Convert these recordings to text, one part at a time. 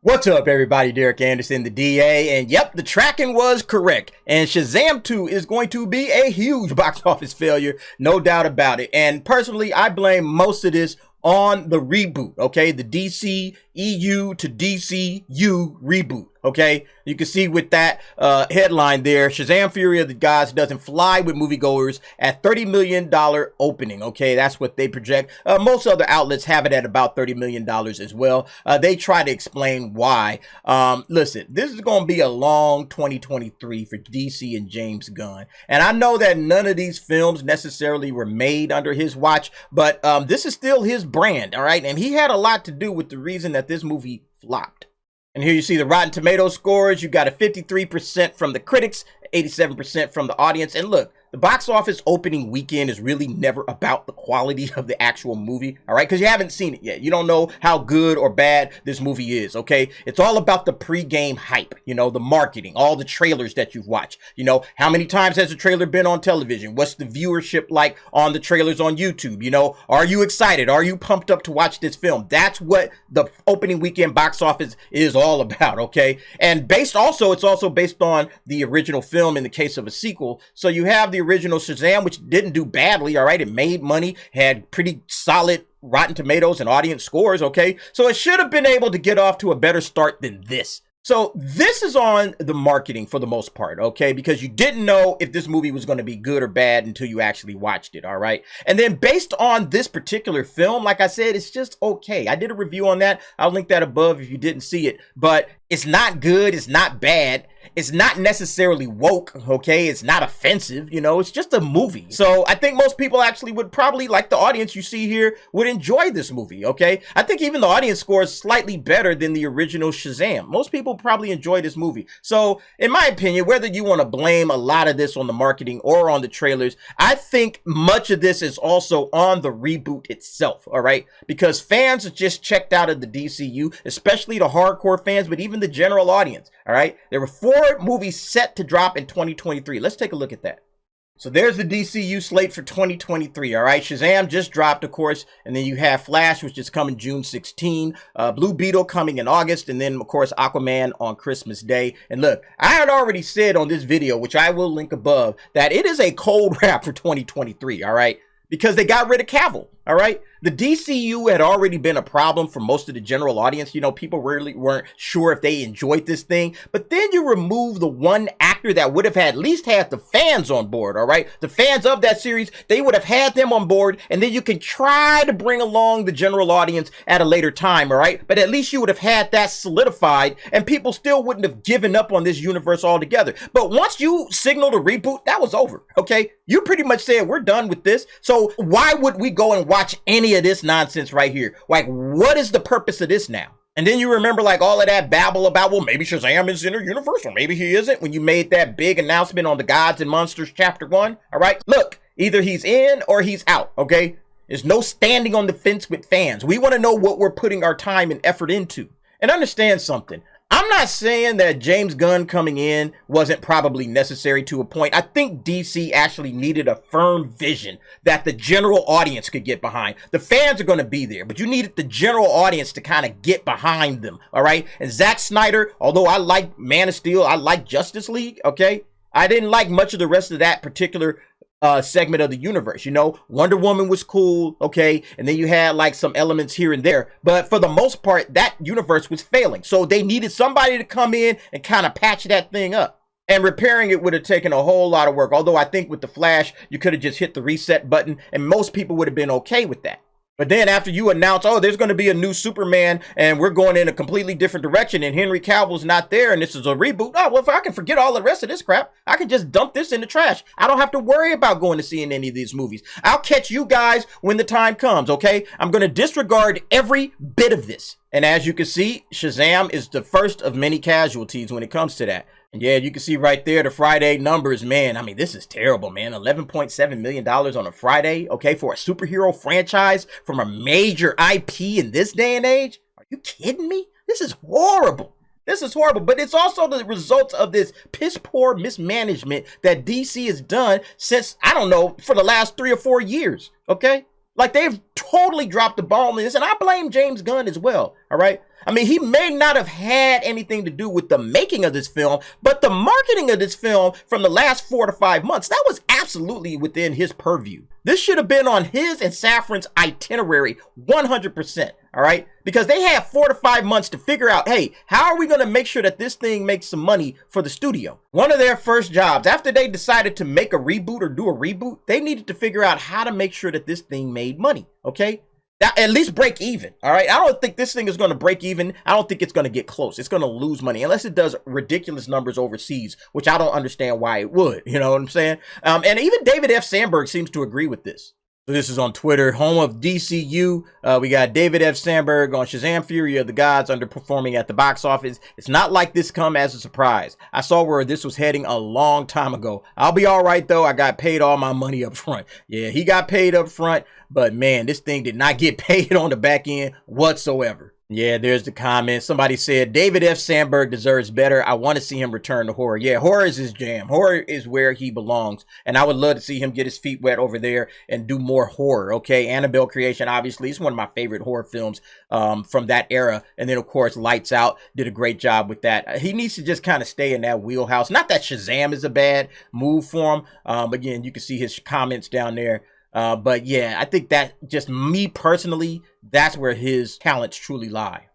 What's up, everybody? Derek Anderson, the DA, and yep, the tracking was correct. And Shazam 2 is going to be a huge box office failure, no doubt about it. And personally, I blame most of this on the reboot, okay? The DCEU to DCU Reboot, okay? You can see with that headline there, Shazam Fury of the Gods doesn't fly with moviegoers at $30 million opening, okay? That's what they project. Most other outlets have it at about $30 million as well. They try to explain why. Listen, this is going to be a long 2023 for DC and James Gunn. And I know that none of these films necessarily were made under his watch, but this is still his brand, all right? And he had a lot to do with the reason that this movie flopped. And here you see the Rotten Tomatoes scores. You got a 53% from the critics, 87% from the audience. And look, the box office opening weekend is really never about the quality of the actual movie, all right? Because you haven't seen it yet. You don't know how good or bad this movie is, okay? It's all about the pre-game hype, you know, the marketing, all the trailers that you've watched. You know, how many times has the trailer been on television? What's the viewership like on the trailers on YouTube? You know, are you excited? Are you pumped up to watch this film? That's what the opening weekend box office is all about, okay? And it's also based on the original film in the case of a sequel. So you have the original Shazam, which didn't do badly, all right? It made money, had pretty solid Rotten Tomatoes and audience scores, okay? So it should have been able to get off to a better start than this. So this is on the marketing for the most part, okay? Because you didn't know if this movie was going to be good or bad until you actually watched it, all right? And then based on this particular film, like I said, it's just okay. I did a review on that. I'll link that above if you didn't see it. But it's not good. It's not bad. It's not necessarily woke, okay? It's not offensive, you know? It's just a movie. So I think most people actually would probably, like the audience you see here, would enjoy this movie, okay? I think even the audience score is slightly better than the original Shazam. Most people probably enjoy this movie. So in my opinion, whether you want to blame a lot of this on the marketing or on the trailers, I think much of this is also on the reboot itself, all right? Because fans are just checked out of the DCU, especially the hardcore fans, but even the general audience, all right? There were 4 movies set to drop in 2023. Let's take a look at that. So there's the DCU slate for 2023, all right? Shazam just dropped, of course, and then you have Flash, which is coming June 16, Blue Beetle coming in August, and then, of course, Aquaman on Christmas Day. And look, I had already said on this video, which I will link above, that it is a cold wrap for 2023, all right? Because they got rid of Cavill, all right? The DCU had already been a problem for most of the general audience. You know, people really weren't sure if they enjoyed this thing. But then you remove the one actor that would have at least had the fans on board, all right? The fans of that series, they would have had them on board, and then you can try to bring along the general audience at a later time, all right? But at least you would have had that solidified, and people still wouldn't have given up on this universe altogether. But once you signaled a reboot, that was over, okay? You pretty much said, we're done with this. So why would we go and watch any of this nonsense right here? Like, what is the purpose of this now? And then you remember like all of that babble about, well, maybe Shazam is in the universe or maybe he isn't, when you made that big announcement on the Gods and Monsters chapter 1. All right, look, either he's in or he's out, okay? There's no standing on the fence with fans. We want to know what we're putting our time and effort into. And understand something. I'm not saying that James Gunn coming in wasn't probably necessary to a point. I think DC actually needed a firm vision that the general audience could get behind. The fans are going to be there, but you needed the general audience to kind of get behind them, all right? And Zack Snyder, although I like Man of Steel, I like Justice League, okay? I didn't like much of the rest of that particular segment of the universe. You know, Wonder Woman was cool, okay, and then you had like some elements here and there, but for the most part that universe was failing, so they needed somebody to come in and kind of patch that thing up. And repairing it would have taken a whole lot of work, although I think with the Flash you could have just hit the reset button and most people would have been okay with that. But then after you announce, oh, there's going to be a new Superman and we're going in a completely different direction and Henry Cavill's not there and this is a reboot. Oh, well, if I can forget all the rest of this crap, I can just dump this in the trash. I don't have to worry about going to see in any of these movies. I'll catch you guys when the time comes, okay? I'm going to disregard every bit of this. And as you can see, Shazam is the first of many casualties when it comes to that. And yeah, you can see right there the Friday numbers, man. I mean, this is terrible, man. $11.7 million on a Friday, okay, for a superhero franchise from a major IP in this day and age? Are you kidding me? This is horrible. This is horrible, but it's also the results of this piss poor mismanagement that DC has done since, I don't know, for the last 3 or 4 years, okay? Like, they've totally dropped the ball on this, and I blame James Gunn as well, all right? I mean, he may not have had anything to do with the making of this film, but the marketing of this film from the last 4 to 5 months, that was absolutely within his purview. This should have been on his and Safran's itinerary 100%, all right? Because they had 4 to 5 months to figure out, hey, how are we going to make sure that this thing makes some money for the studio? One of their first jobs, after they decided to make a reboot or do a reboot, they needed to figure out how to make sure that this thing made money, okay? That, at least break even, all right? I don't think this thing is going to break even. I don't think it's going to get close. It's going to lose money unless it does ridiculous numbers overseas, which I don't understand why it would. You know what I'm saying? And even David F. Sandberg seems to agree with this. So this is on Twitter, home of DCU. We got David F. Sandberg on Shazam Fury of the Gods underperforming at the box office. It's not like this come as a surprise. I saw where this was heading a long time ago. I'll be all right, though. I got paid all my money up front. Yeah, he got paid up front, but man, this thing did not get paid on the back end whatsoever. Yeah, there's the comment. Somebody said, David F. Sandberg deserves better. I want to see him return to horror. Yeah, horror is his jam. Horror is where he belongs. And I would love to see him get his feet wet over there and do more horror, okay? Annabelle Creation, obviously, is one of my favorite horror films from that era. And then, of course, Lights Out did a great job with that. He needs to just kind of stay in that wheelhouse. Not that Shazam is a bad move for him. Again, you can see his comments down there. But yeah, I think that just me personally, that's where his talents truly lie.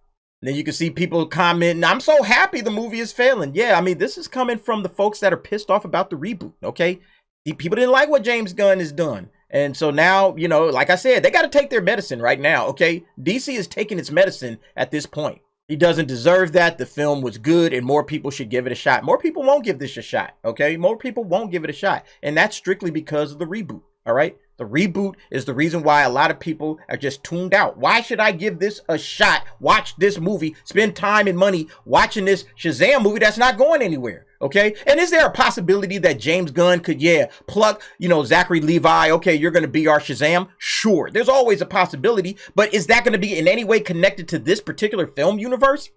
And then you can see people commenting, I'm so happy the movie is failing. Yeah, I mean, this is coming from the folks that are pissed off about the reboot, okay? People didn't like what James Gunn has done. And so now, you know, like I said, they got to take their medicine right now, okay? DC is taking its medicine at this point. He doesn't deserve that. The film was good and more people should give it a shot. More people won't give this a shot, okay? More people won't give it a shot. And that's strictly because of the reboot, all right? The reboot is the reason why a lot of people are just tuned out. Why should I give this a shot? Watch this movie, spend time and money watching this Shazam movie that's not going anywhere, okay? And is there a possibility that James Gunn could, pluck, Zachary Levi, okay, you're going to be our Shazam? Sure, there's always a possibility, but is that going to be in any way connected to this particular film universe?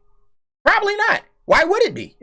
Probably not. Why would it be,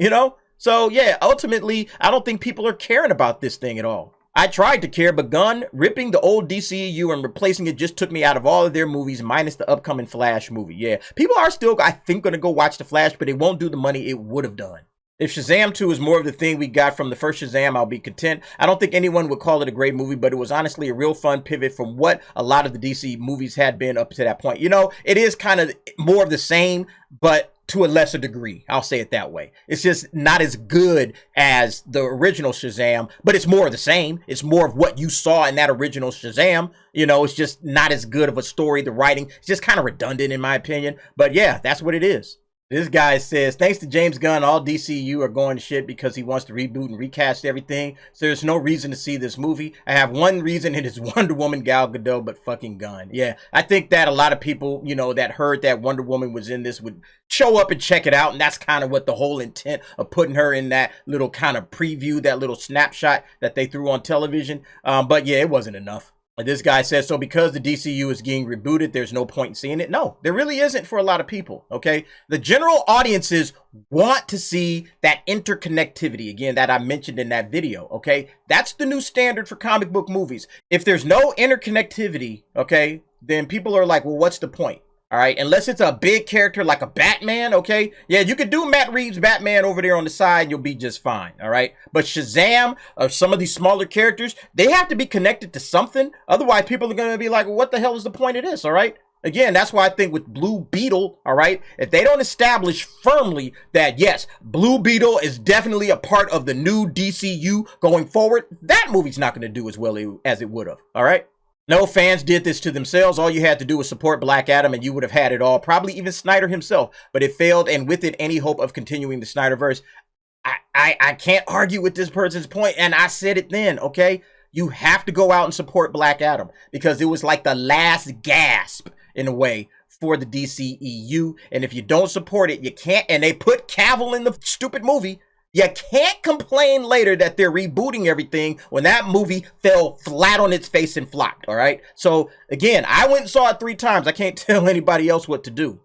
So, yeah, ultimately, I don't think people are caring about this thing at all. I tried to care, but Gunn ripping the old DCU and replacing it just took me out of all of their movies, minus the upcoming Flash movie. Yeah, people are still, I think, going to go watch the Flash, but it won't do the money it would have done. If Shazam 2 is more of the thing we got from the first Shazam, I'll be content. I don't think anyone would call it a great movie, but it was honestly a real fun pivot from what a lot of the DC movies had been up to that point. It is kind of more of the same, but to a lesser degree. I'll say it that way. It's just not as good as the original Shazam, but it's more of the same. It's more of what you saw in that original Shazam. It's just not as good of a story. The writing is just kind of redundant in my opinion. But yeah, that's what it is. This guy says, thanks to James Gunn, all DCU are going to shit because he wants to reboot and recast everything. So there's no reason to see this movie. I have one reason, and it's Wonder Woman Gal Gadot, but fucking Gunn. Yeah, I think that a lot of people, that heard that Wonder Woman was in this would show up and check it out. And that's kind of what the whole intent of putting her in that little kind of preview, that little snapshot that they threw on television. But yeah, it wasn't enough. This guy says, so because the DCU is getting rebooted, there's no point in seeing it. No, there really isn't for a lot of people, okay? The general audiences want to see that interconnectivity, again, that I mentioned in that video, okay? That's the new standard for comic book movies. If there's no interconnectivity, okay, then people are like, well, what's the point? All right, unless it's a big character like a Batman, okay? Yeah, you could do Matt Reeves' Batman over there on the side, you'll be just fine, all right? But Shazam, or some of these smaller characters, they have to be connected to something. Otherwise, people are going to be like, well, what the hell is the point of this, all right? Again, that's why I think with Blue Beetle, all right, if they don't establish firmly that, yes, Blue Beetle is definitely a part of the new DCU going forward, that movie's not going to do as well as it would have, all right? No, fans did this to themselves. All you had to do was support Black Adam and you would have had it all. Probably even Snyder himself. But it failed, and with it, any hope of continuing the Snyderverse. I can't argue with this person's point, and I said it then, okay? You have to go out and support Black Adam because it was like the last gasp, in a way, for the DCEU. And if you don't support it, you can't. And they put Cavill in the stupid movie. You can't complain later that they're rebooting everything when that movie fell flat on its face and flopped, all right? So, again, I went and saw it 3 times. I can't tell anybody else what to do.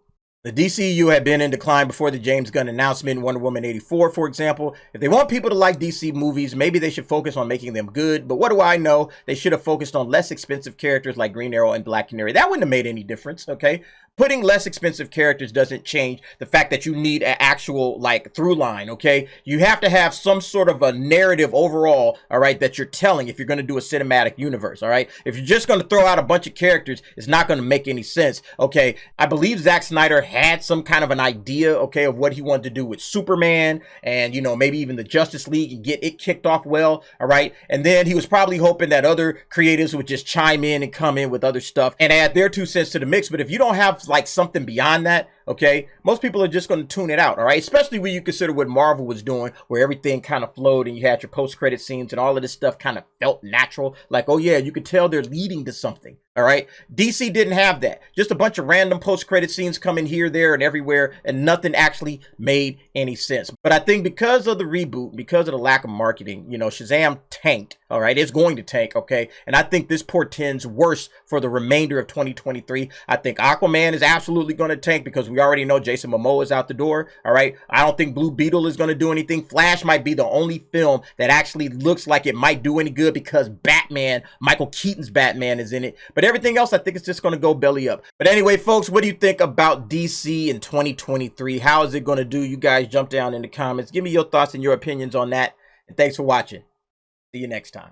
The DCU had been in decline before the James Gunn announcement in Wonder Woman 84, for example. If they want people to like DC movies, maybe they should focus on making them good. But what do I know? They should have focused on less expensive characters like Green Arrow and Black Canary. That wouldn't have made any difference, okay? Putting less expensive characters doesn't change the fact that you need an actual, like, through line, okay? You have to have some sort of a narrative overall, all right, that you're telling if you're going to do a cinematic universe, all right? If you're just going to throw out a bunch of characters, it's not going to make any sense, okay? I believe Zack Snyder had some kind of an idea, okay, of what he wanted to do with Superman and, you know, maybe even the Justice League and get it kicked off well, all right? And then he was probably hoping that other creatives would just chime in and come in with other stuff and add their 2 cents to the mix. But if you don't have like something beyond that, okay, most people are just going to tune it out, all right? Especially when you consider what Marvel was doing, where everything kind of flowed and you had your post-credit scenes and all of this stuff kind of felt natural. Like, oh yeah, you could tell they're leading to something, all right? DC didn't have that. Just a bunch of random post-credit scenes coming here, there, and everywhere, and nothing actually made any sense. But I think because of the reboot, because of the lack of marketing, you know, Shazam tanked, all right? It's going to tank, okay? And I think this portends worse for the remainder of 2023. I think Aquaman is absolutely going to tank because we already know Jason Momoa is out the door, all right? I don't think Blue Beetle is going to do anything. Flash might be the only film that actually looks like it might do any good because Batman, Michael Keaton's Batman is in it. But everything else, I think it's just going to go belly up. But anyway, folks, what do you think about DC in 2023? How is it going to do? You guys jump down in the comments. Give me your thoughts and your opinions on that. And thanks for watching. See you next time.